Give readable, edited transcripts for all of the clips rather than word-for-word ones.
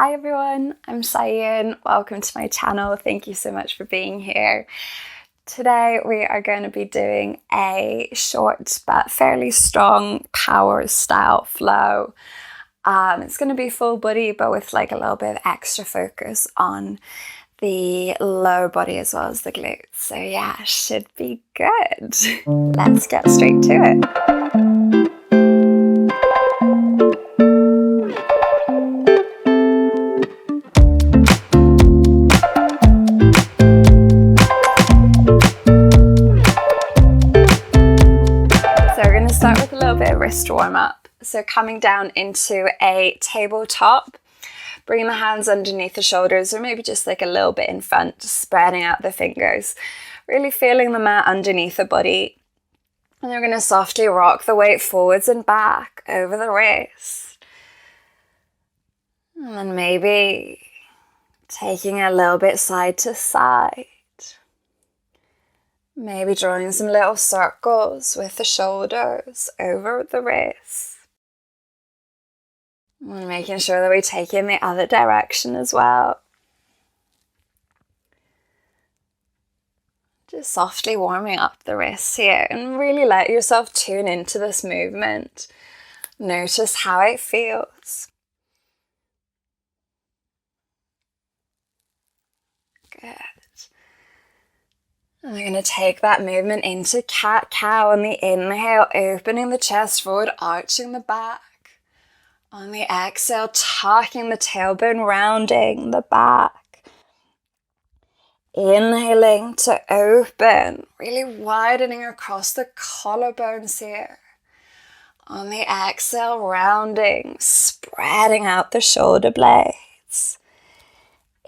Hi everyone, I'm Sæunn. Welcome to my channel. Thank you so much for being here. Today we are going to be doing a short but fairly strong power style flow. It's going to be full body but with like a little bit of extra focus on the lower body as well as the glutes. So yeah, should be good. Let's get straight to it. Start with a little bit of wrist warm up. So coming down into a tabletop, bringing the hands underneath the shoulders or maybe just like a little bit in front, just spreading out the fingers, really feeling the mat underneath the body. And we're going to softly rock the weight forwards and back over the wrist. And then maybe taking a little bit side to side. Maybe drawing some little circles with the shoulders over the wrists. And making sure that we take in the other direction as well. Just softly warming up the wrists here and really let yourself tune into this movement. Notice how it feels. Good. And we're going to take that movement into cat-cow on the inhale, opening the chest forward, arching the back. On the exhale, tucking the tailbone, rounding the back. Inhaling to open, really widening across the collarbones here. On the exhale, rounding, spreading out the shoulder blades.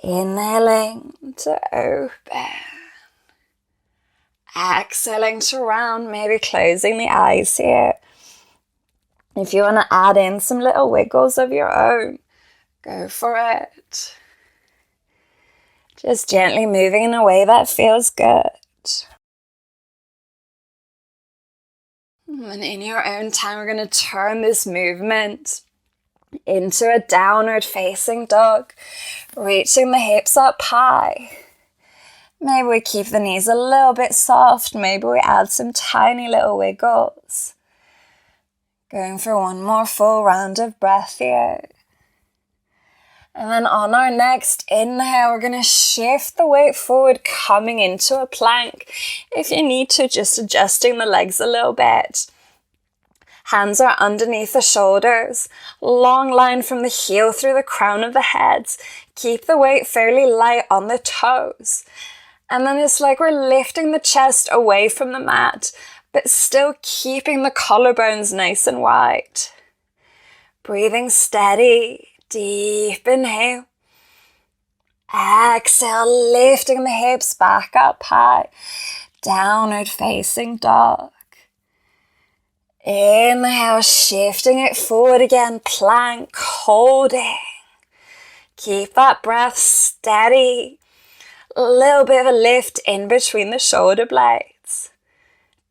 Inhaling to open. Exhaling to round, maybe closing the eyes here. If you want to add in some little wiggles of your own, go for it. Just gently moving in a way that feels good. And in your own time, we're going to turn this movement into a downward facing dog, reaching the hips up high. Maybe we keep the knees a little bit soft. Maybe we add some tiny little wiggles. Going for one more full round of breath here. And then on our next inhale, we're going to shift the weight forward, coming into a plank. If you need to, just adjusting the legs a little bit. Hands are underneath the shoulders. Long line from the heel through the crown of the head. Keep the weight fairly light on the toes. And then it's like we're lifting the chest away from the mat, but still keeping the collarbones nice and wide. Breathing steady, deep inhale. Exhale, lifting the hips back up high. Downward facing dog. Inhale, shifting it forward again, plank, holding. Keep that breath steady. A little bit of a lift in between the shoulder blades.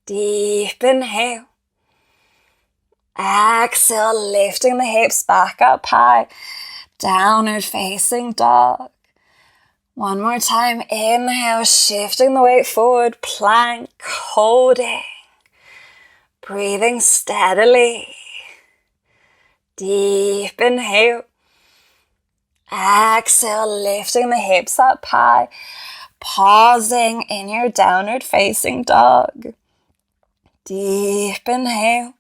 Deep inhale. Exhale, lifting the hips back up high. Downward facing dog. One more time. Inhale, shifting the weight forward. Plank, holding. Breathing steadily. Deep inhale. Exhale, lifting the hips up high, pausing in your downward facing dog. Deep inhale.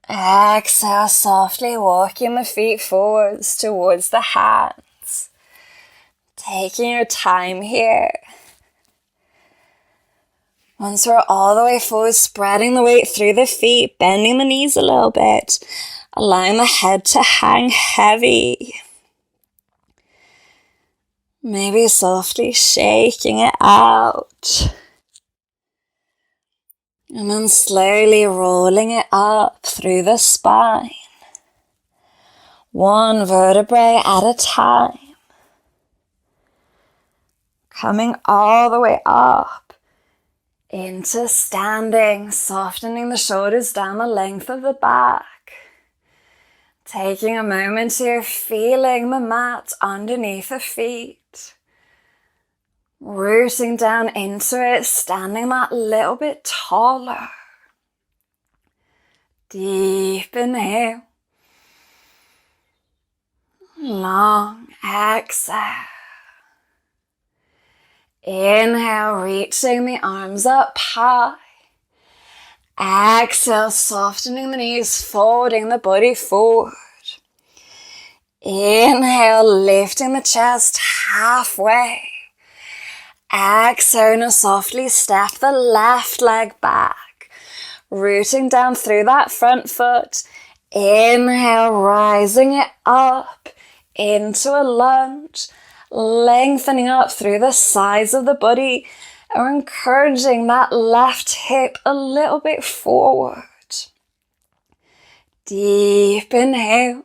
Exhale, softly walking the feet forwards towards the hands. Taking your time here. Once we're all the way forward, spreading the weight through the feet, bending the knees a little bit. Allowing the head to hang heavy. Maybe softly shaking it out. And then slowly rolling it up through the spine. One vertebrae at a time. Coming all the way up into standing, softening the shoulders down the length of the back. Taking a moment here, feeling the mat underneath the feet. Rooting down into it, standing that little bit taller. Deep inhale. Long exhale. Inhale, reaching the arms up high. Exhale, softening the knees, folding the body forward. Inhale, lifting the chest halfway. Exhale, softly step the left leg back. Rooting down through that front foot. Inhale, rising it up into a lunge. Lengthening up through the sides of the body. And we're encouraging that left hip a little bit forward. Deep inhale.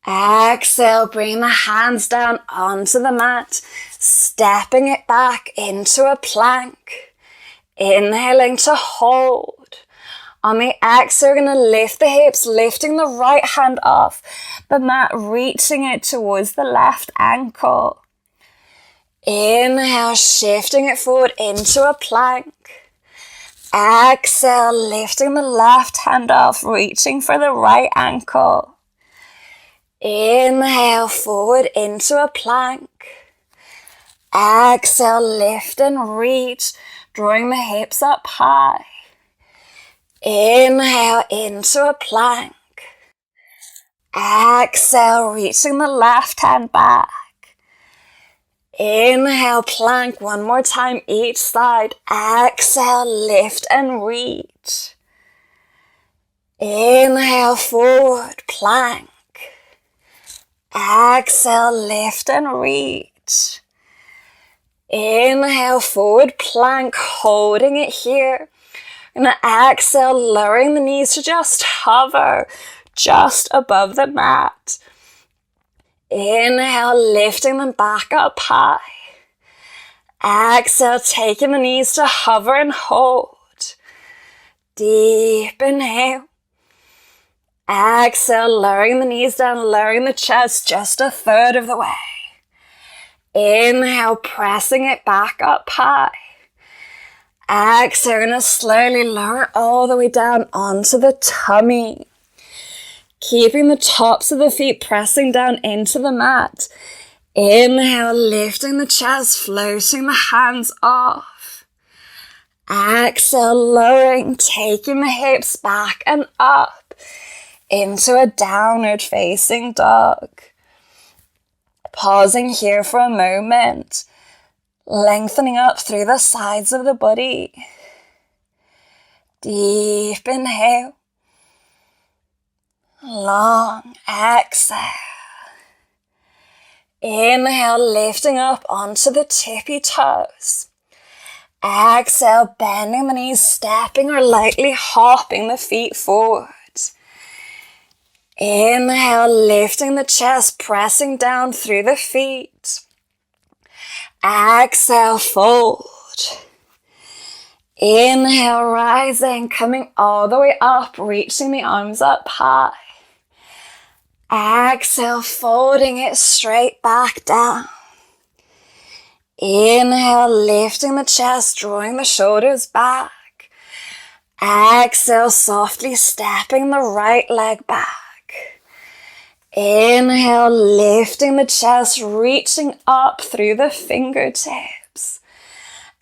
Exhale, bring the hands down onto the mat, stepping it back into a plank. Inhaling to hold. On the exhale, we're going to lift the hips, lifting the right hand off the mat, reaching it towards the left ankle. Inhale, shifting it forward into a plank. Exhale, lifting the left hand off, reaching for the right ankle. Inhale, forward into a plank. Exhale, lift and reach, drawing the hips up high. Inhale, into a plank. Exhale, reaching the left hand back. Inhale, plank one more time each side. Exhale, lift and reach. Inhale, forward, plank. Exhale, lift and reach. Inhale, forward, plank, holding it here. And exhale, lowering the knees to just hover just above the mat. Inhale, lifting them back up high. Exhale, taking the knees to hover and hold. Deep inhale. Exhale, lowering the knees down, lowering the chest just a third of the way. Inhale, pressing it back up high. Exhale, we're going to slowly lower all the way down onto the tummy. Keeping the tops of the feet pressing down into the mat. Inhale, lifting the chest, floating the hands off. Exhale, lowering, taking the hips back and up into a downward facing dog. Pausing here for a moment, lengthening up through the sides of the body. Deep inhale. Long exhale. Inhale, lifting up onto the tippy toes. Exhale, bending the knees, stepping or lightly hopping the feet forward. Inhale, lifting the chest, pressing down through the feet. Exhale, fold. Inhale, rising, coming all the way up, reaching the arms up high. Exhale, folding it straight back down. Inhale, lifting the chest, drawing the shoulders back. Exhale, softly stepping the right leg back. Inhale, lifting the chest, reaching up through the fingertips.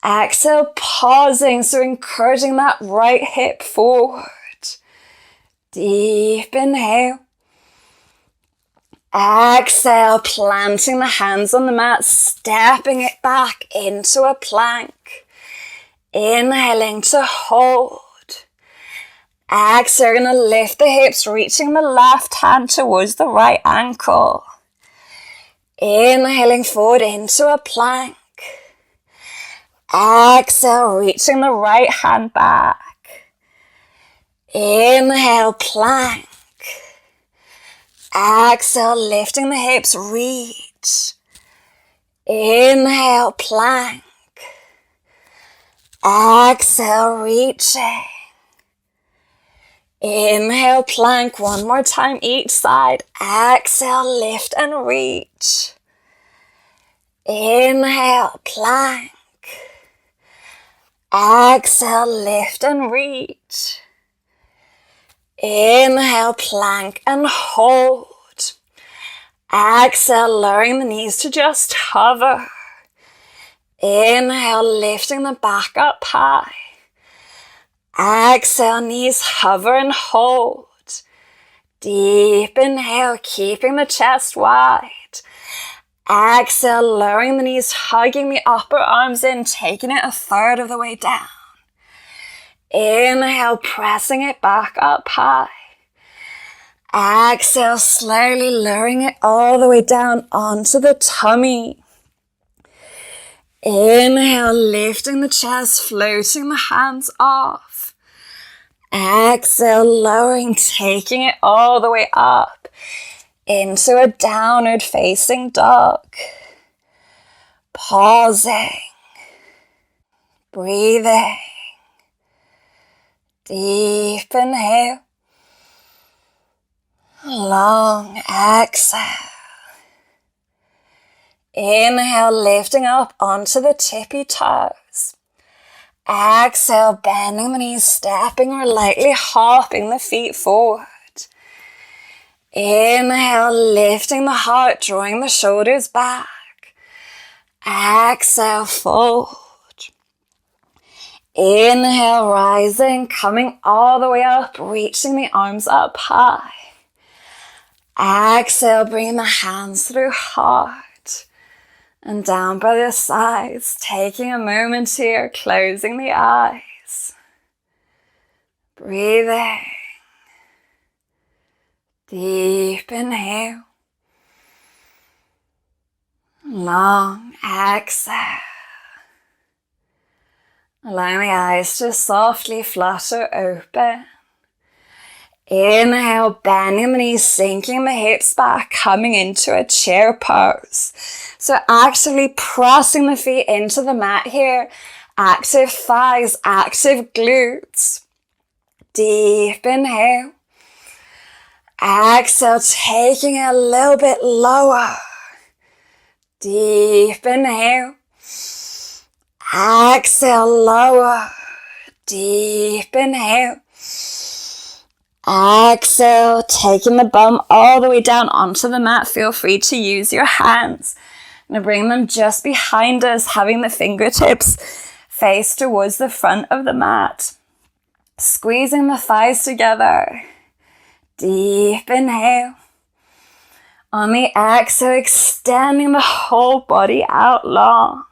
Exhale, pausing, so encouraging that right hip forward. Deep inhale. Exhale, planting the hands on the mat, stepping it back into a plank. Inhaling to hold. Exhale, going to lift the hips, reaching the left hand towards the right ankle. Inhaling forward into a plank. Exhale, reaching the right hand back. Inhale, plank. Exhale, lifting the hips, reach. Inhale, plank. Exhale, reaching. Inhale, plank. One more time each side. Exhale, lift and reach. Inhale, plank. Exhale, lift and reach. Inhale, plank and hold. Exhale, lowering the knees to just hover. Inhale, lifting the back up high. Exhale, knees hover and hold. Deep inhale, keeping the chest wide. Exhale, lowering the knees, hugging the upper arms in, taking it a third of the way down. Inhale, pressing it back up high. Exhale, slowly lowering it all the way down onto the tummy. Inhale, lifting the chest, floating the hands off. Exhale, lowering, taking it all the way up into a downward facing dog. Pausing. Breathing. Deep inhale. Long exhale. Inhale, lifting up onto the tippy toes. Exhale, bending the knees, stepping or lightly hopping the feet forward. Inhale, lifting the heart, drawing the shoulders back. Exhale, fold. Inhale, rising, coming all the way up, reaching the arms up high. Exhale, bring the hands through heart and down by the sides, taking a moment here, closing the eyes. Breathing. Deep inhale. Long exhale. Allowing the eyes to softly flutter open. Inhale, bending the knees, sinking the hips back, coming into a chair pose. So actively pressing the feet into the mat here. Active thighs, active glutes. Deep inhale. Exhale, taking it a little bit lower. Deep inhale. Exhale, lower. Deep inhale. Exhale, taking the bum all the way down onto the mat. Feel free to use your hands. I'm going to bring them just behind us, having the fingertips face towards the front of the mat. Squeezing the thighs together. Deep inhale. On the exhale, extending the whole body out long.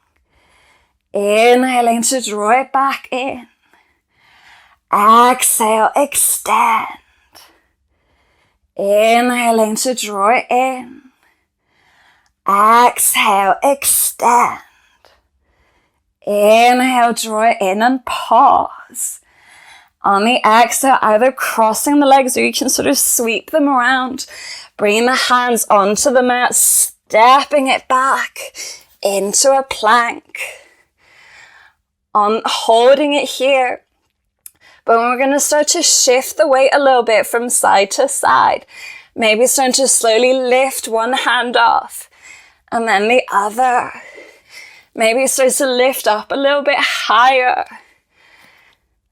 Inhaling to draw it back in. Exhale, extend. Inhaling to draw it in. Exhale, extend. Inhale, draw it in and pause. On the exhale, either crossing the legs or you can sort of sweep them around. Bring the hands onto the mat, stepping it back into a plank. Holding it here. But we're going to start to shift the weight a little bit from side to side. Maybe starting to slowly lift one hand off and then the other. Maybe start to lift up a little bit higher.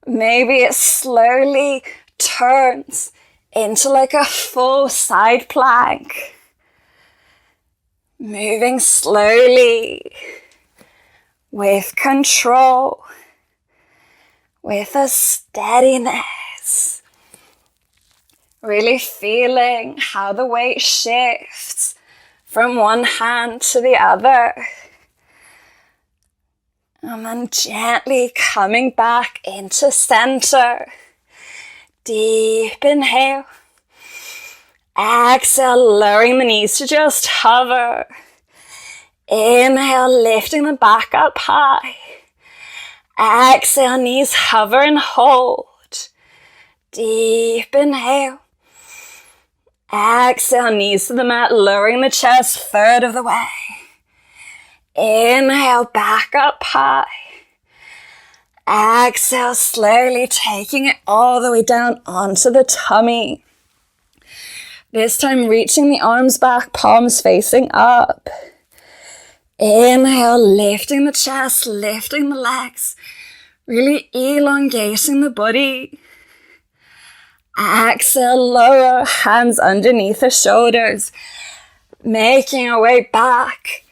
Maybe it slowly turns into like a full side plank. Moving slowly with control. With a steadiness, really feeling how the weight shifts from one hand to the other. And then gently coming back into center. Deep inhale. Exhale, lowering the knees to just hover. Inhale, lifting the back up high. Exhale, knees hover and hold. Deep inhale. Exhale, knees to the mat, lowering the chest, third of the way. Inhale, back up high. Exhale, slowly taking it all the way down onto the tummy. This time reaching the arms back, palms facing up. Inhale, lifting the chest, lifting the legs, really elongating the body. Exhale, lower, hands underneath the shoulders, making our way back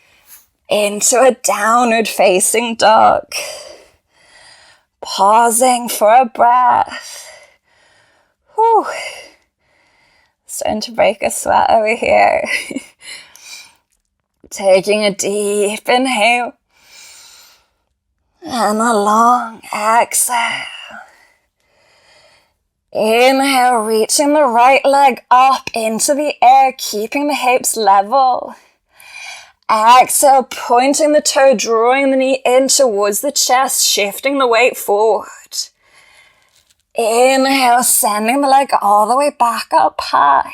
into a downward facing dog. Pausing for a breath. Whew. Starting to break a sweat over here. Taking a deep inhale and a long exhale. Inhale, reaching the right leg up into the air, keeping the hips level. Exhale, pointing the toe, drawing the knee in towards the chest, shifting the weight forward. Inhale, sending the leg all the way back up high.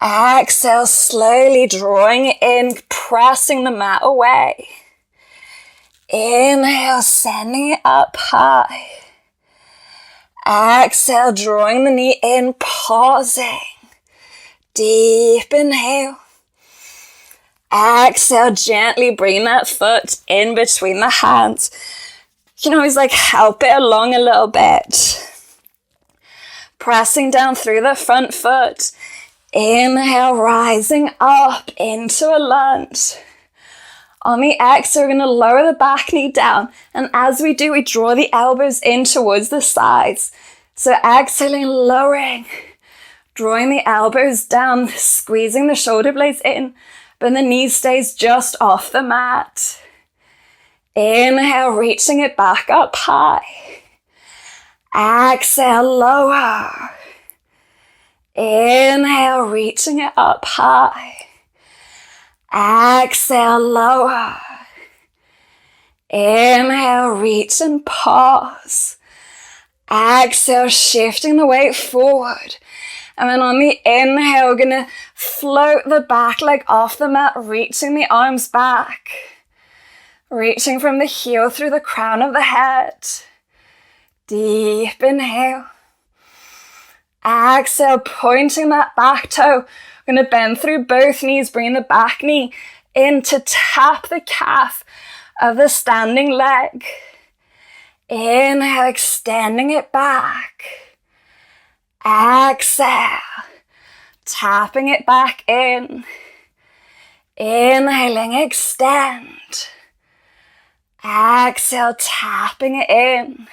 Exhale, slowly drawing it in, pressing the mat away. Inhale, sending it up high. Exhale, drawing the knee in, pausing. Deep inhale. Exhale, gently bring that foot in between the hands. You can always help it along a little bit. Pressing down through the front foot. Inhale, rising up into a lunge. On the exhale, we're going to lower the back knee down. And as we do, we draw the elbows in towards the sides. So exhaling, lowering, drawing the elbows down, squeezing the shoulder blades in, but the knee stays just off the mat. Inhale, reaching it back up high. Exhale, lower. Inhale, reaching it up high. Exhale, lower. Inhale, reach and pause. Exhale, shifting the weight forward. And then on the inhale, we're going to float the back leg off the mat, reaching the arms back. Reaching from the heel through the crown of the head. Deep inhale. Exhale, pointing that back toe. We're going to bend through both knees, bring the back knee in to tap the calf of the standing leg. Inhale, extending it back. Exhale, tapping it back in. Inhaling, extend. Exhale, tapping it in.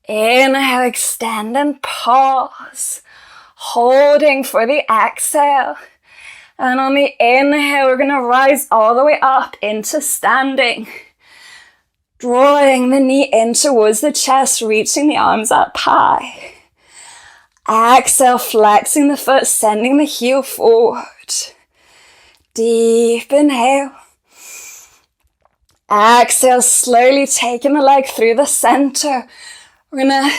Inhale, extend and pause. Holding for the exhale. And on the inhale, we're going to rise all the way up into standing. Drawing the knee in towards the chest, reaching the arms up high. Exhale, flexing the foot, sending the heel forward. Deep inhale. Exhale, slowly taking the leg through the center. We're going to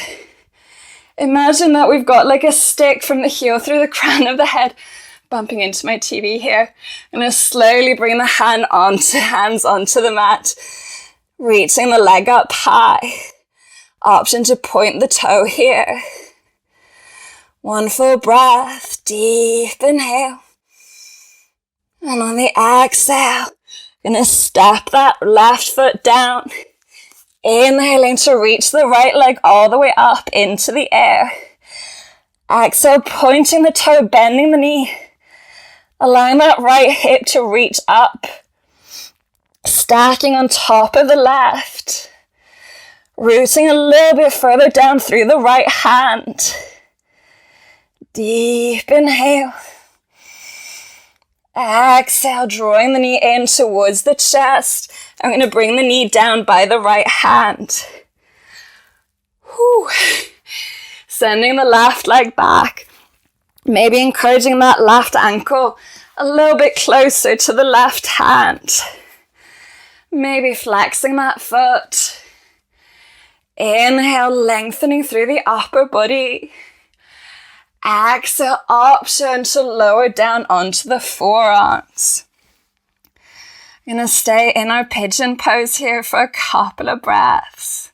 imagine that we've got a stick from the heel through the crown of the head, bumping into my TV here. I'm going to slowly bring the hands onto the mat, reaching the leg up high. Option to point the toe here. One full breath, deep inhale. And on the exhale, going to step that left foot down. Inhaling to reach the right leg all the way up into the air. Exhale, pointing the toe, bending the knee. Allowing that right hip to reach up. Stacking on top of the left. Rooting a little bit further down through the right hand. Deep inhale. Exhale, drawing the knee in towards the chest. I'm going to bring the knee down by the right hand. Whew. Sending the left leg back. Maybe encouraging that left ankle a little bit closer to the left hand. Maybe flexing that foot. Inhale, lengthening through the upper body. Exhale, option to lower down onto the forearms. We're going to stay in our pigeon pose here for a couple of breaths.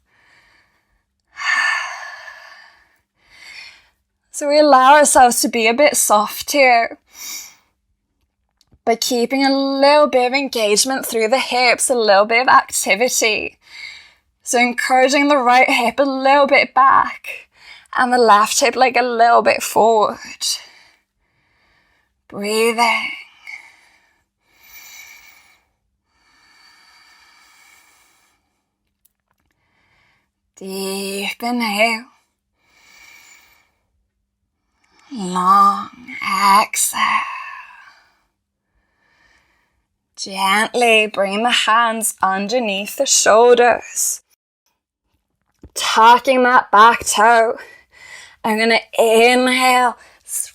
So we allow ourselves to be a bit soft here, by keeping a little bit of engagement through the hips, a little bit of activity. So encouraging the right hip a little bit back and the left hip like a little bit forward. Breathing. Deep inhale. Long exhale. Gently bring the hands underneath the shoulders. Tucking that back toe. I'm going to inhale,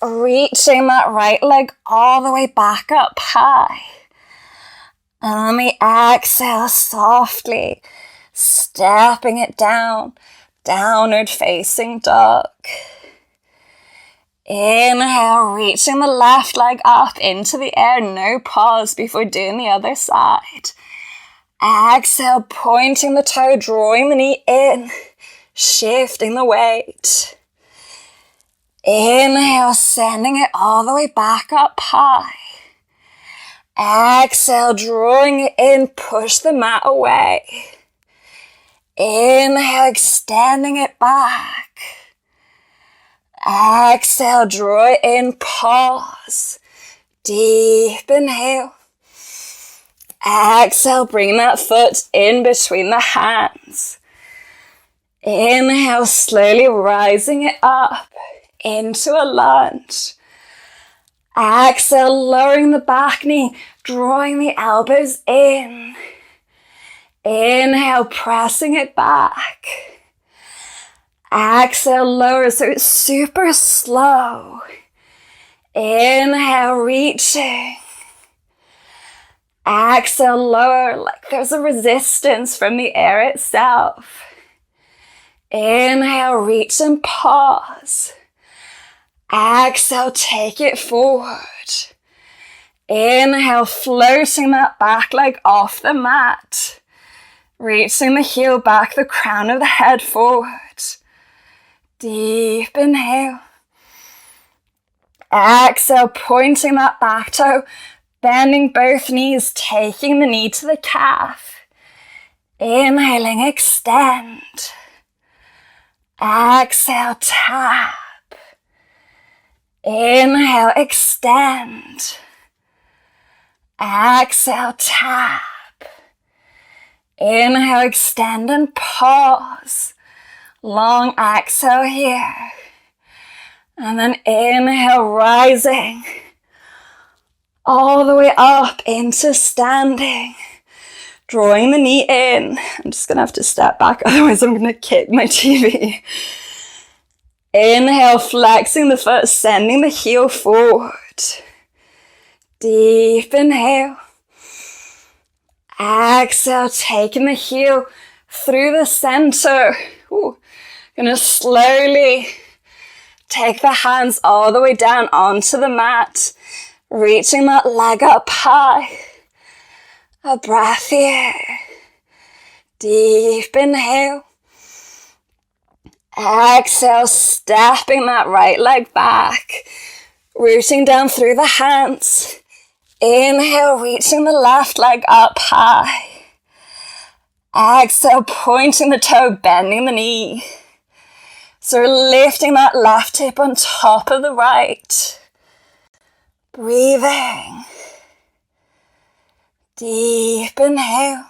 reaching that right leg all the way back up high. And let me exhale softly, stepping it down, downward facing dog. Inhale, reaching the left leg up into the air, no pause before doing the other side. Exhale, pointing the toe, drawing the knee in, shifting the weight. Inhale, sending it all the way back up high. Exhale, drawing it in, push the mat away. Inhale, extending it back. Exhale, draw it in, pause. Deep inhale. Exhale, bring that foot in between the hands. Inhale, slowly rising it up into a lunge. Exhale, lowering the back knee, drawing the elbows in. Inhale, pressing it back. Exhale, lower, so it's super slow. Inhale, reaching. Exhale, lower, like there's a resistance from the air itself. Inhale, reach and pause. Exhale, take it forward. Inhale, floating that back leg off the mat. Reaching the heel back, the crown of the head forward. Deep inhale. Exhale, pointing that back toe, bending both knees, taking the knee to the calf. Inhaling, extend. Exhale, tap. Inhale, extend. Exhale, tap. Inhale, extend and pause. Long exhale here. And then inhale, rising all the way up into standing. Drawing the knee in. I'm just going to have to step back, otherwise I'm going to kick my TV. Inhale, flexing the foot, sending the heel forward. Deep inhale. Exhale, taking the heel through the center. Gonna slowly take the hands all the way down onto the mat, reaching that leg up high. A breath here. Deep inhale. Exhale, stepping that right leg back, rooting down through the hands. Inhale, reaching the left leg up high. Exhale, pointing the toe, bending the knee. So lifting that left hip on top of the right. Breathing. Deep inhale.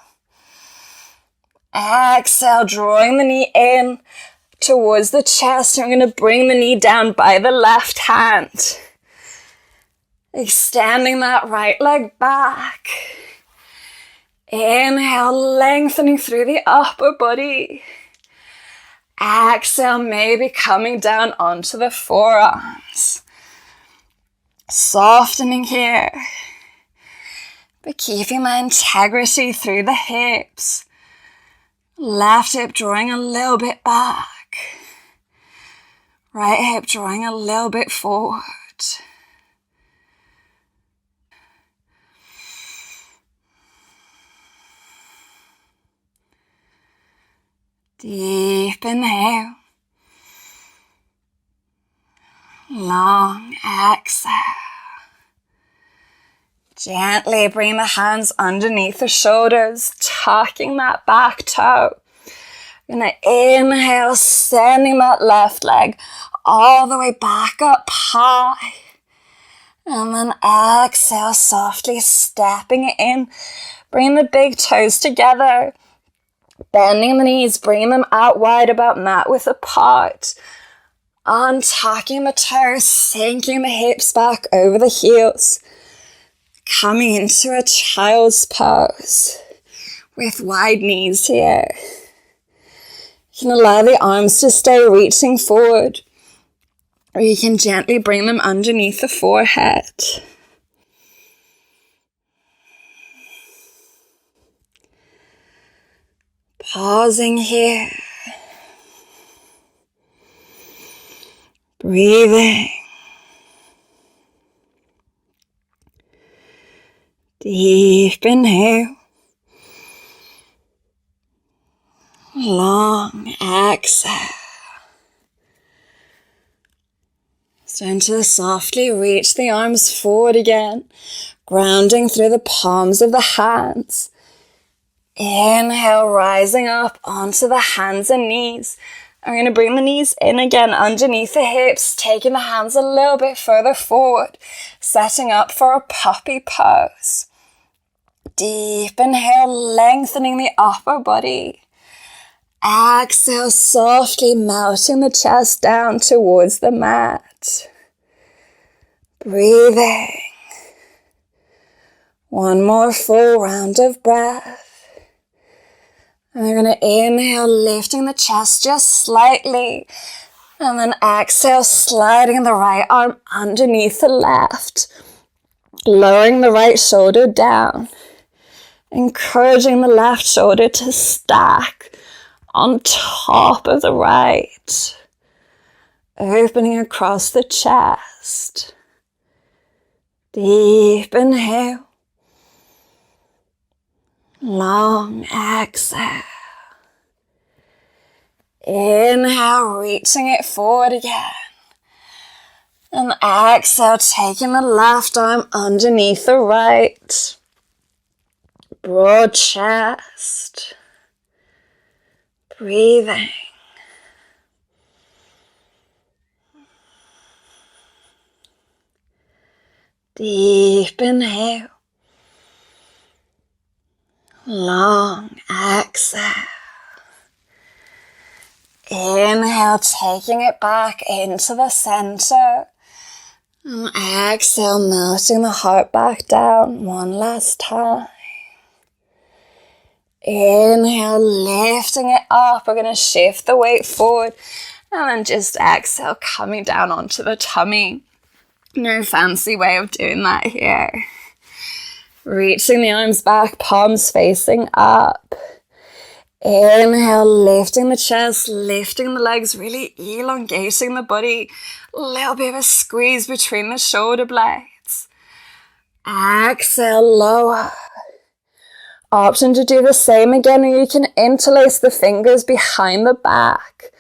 Exhale, drawing the knee in towards the chest. I'm going to bring the knee down by the left hand. Extending that right leg back. Inhale, lengthening through the upper body. Exhale, maybe coming down onto the forearms. Softening here. But keeping my integrity through the hips. Left hip drawing a little bit back. Right hip drawing a little bit forward. Deep inhale. Long exhale. Gently bring the hands underneath the shoulders, tucking that back toe. You're going to inhale, sending that left leg all the way back up high. And then exhale, softly stepping it in. Bring the big toes together. Bending the knees, bringing them out wide, about mat width apart. Untucking the toes, sinking the hips back over the heels. Coming into a child's pose with wide knees here. You can allow the arms to stay reaching forward, or you can gently bring them underneath the forehead. Pausing here. Breathing. Deep inhale. Long exhale. Starting to softly reach the arms forward again, grounding through the palms of the hands. Inhale, rising up onto the hands and knees. I'm going to bring the knees in again underneath the hips, taking the hands a little bit further forward, setting up for a puppy pose. Deep inhale, lengthening the upper body. Exhale, softly melting the chest down towards the mat. Breathing. One more full round of breath. And we're going to inhale, lifting the chest just slightly. And then exhale, sliding the right arm underneath the left. Lowering the right shoulder down. Encouraging the left shoulder to stack on top of the right. Opening across the chest. Deep inhale. Long exhale. Inhale, reaching it forward again. And exhale, taking the left arm underneath the right. Broad chest. Breathing. Deep inhale. Long exhale. Inhale, taking it back into the center. And exhale, melting the heart back down one last time. Inhale, lifting it up. We're going to shift the weight forward. And then just exhale, coming down onto the tummy. No fancy way of doing that here. Reaching the arms back, palms facing up. Inhale, lifting the chest, lifting the legs, really elongating the body. A little bit of a squeeze between the shoulder blades. Exhale, lower. Option to do the same again, or you can interlace the fingers behind the back.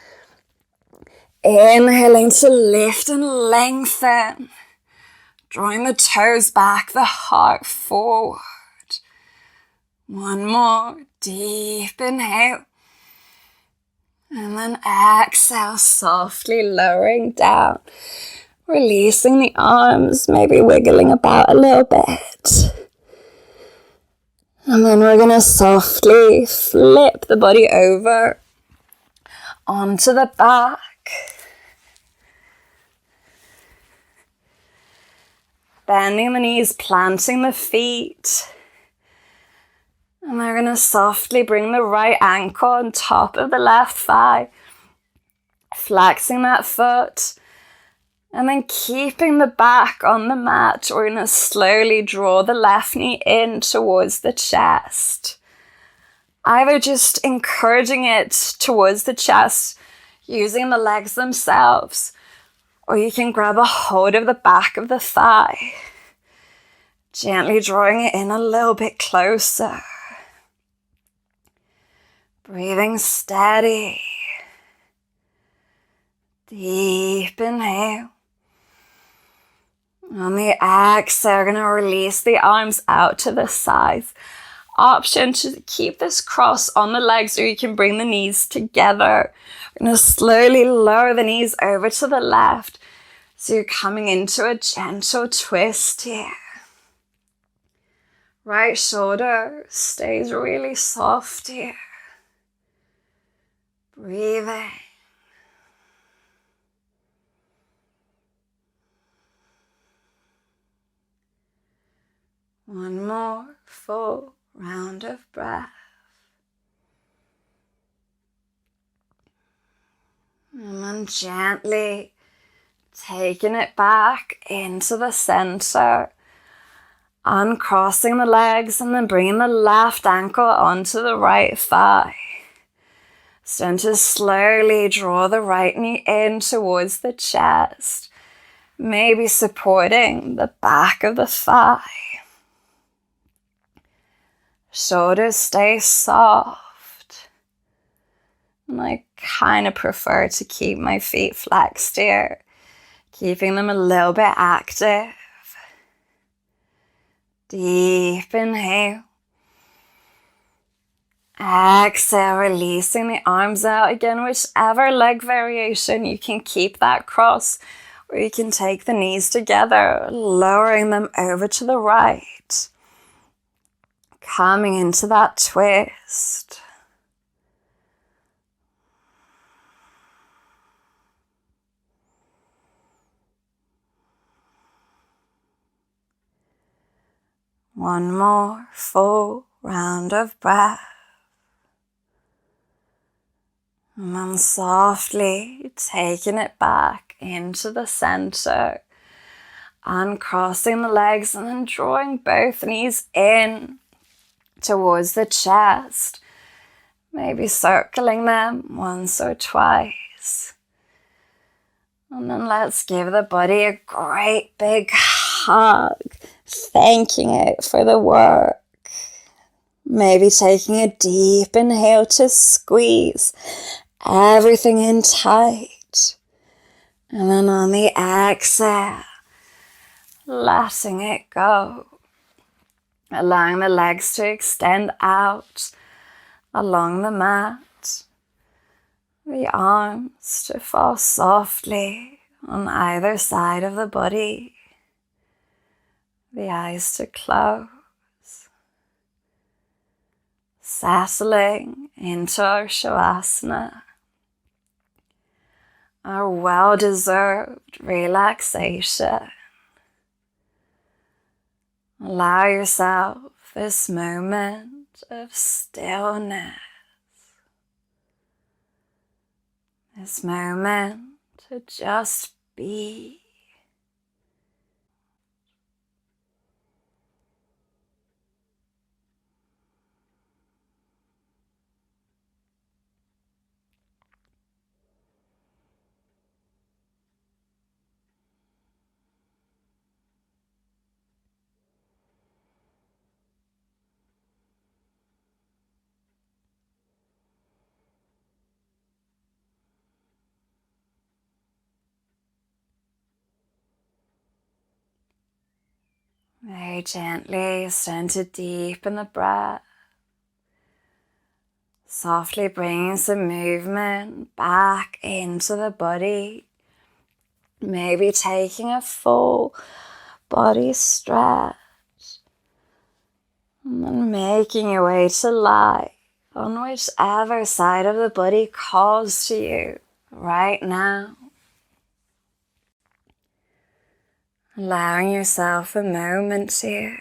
Inhaling to lift and lengthen. Drawing the toes back, the heart forward. One more. Deep inhale. And then exhale, softly lowering down. Releasing the arms, maybe wiggling about a little bit. And then we're going to softly flip the body over onto the back. Bending the knees, planting the feet. And we're going to softly bring the right ankle on top of the left thigh. Flexing that foot. And then keeping the back on the mat, we're going to slowly draw the left knee in towards the chest. Either just encouraging it towards the chest, using the legs themselves, or you can grab a hold of the back of the thigh, gently drawing it in a little bit closer. Breathing steady. Deep inhale. On the exhale, we're going to release the arms out to the sides. Option to keep this cross on the legs, or you can bring the knees together. We're going to slowly lower the knees over to the left. So you're coming into a gentle twist here. Right shoulder stays really soft here. Breathing. One more full round of breath. And then gently taking it back into the center. Uncrossing the legs and then bringing the left ankle onto the right thigh. Starting to slowly draw the right knee in towards the chest. Maybe supporting the back of the thigh. Shoulders stay soft. And I kind of prefer to keep my feet flexed here. Keeping them a little bit active. Deep inhale. Exhale, releasing the arms out. Again, whichever leg variation, you can keep that cross, or you can take the knees together, lowering them over to the right. Coming into that twist. One more full round of breath. And then softly taking it back into the center. Uncrossing the legs and then drawing both knees in towards the chest. Maybe circling them once or twice. And then let's give the body a great big hug. Thanking it for the work. Maybe taking a deep inhale to squeeze everything in tight. And then on the exhale, letting it go. Allowing the legs to extend out along the mat. The arms to fall softly on either side of the body. The eyes to close. Settling into our Shavasana. Our well-deserved relaxation. Allow yourself this moment of stillness. This moment to just be. Very gently starting to deepen the breath. Softly bringing some movement back into the body. Maybe taking a full body stretch. And then making your way to lie on whichever side of the body calls to you right now. Allowing yourself a moment here.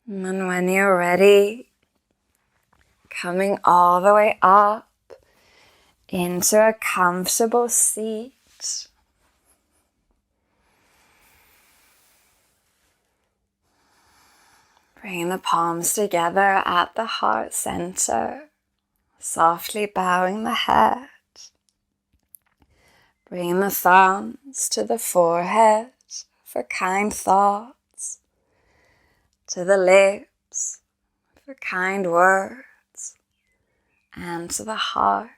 And then when you're ready, coming all the way up into a comfortable seat. Bringing the palms together at the heart center. Softly bowing the head. Bring the thumbs to the forehead for kind thoughts, to the lips for kind words, and to the heart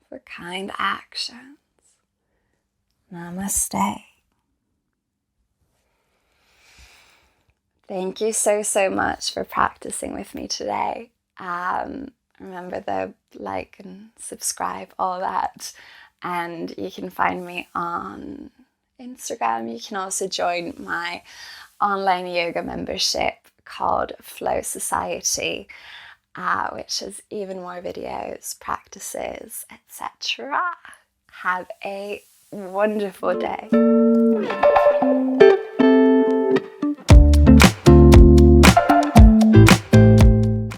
for kind actions. Namaste. Thank you so much for practicing with me today. Remember the like and subscribe, all that. And you can find me on Instagram. You can also join my online yoga membership called Flow Society, which has even more videos, practices, etc. Have a wonderful day.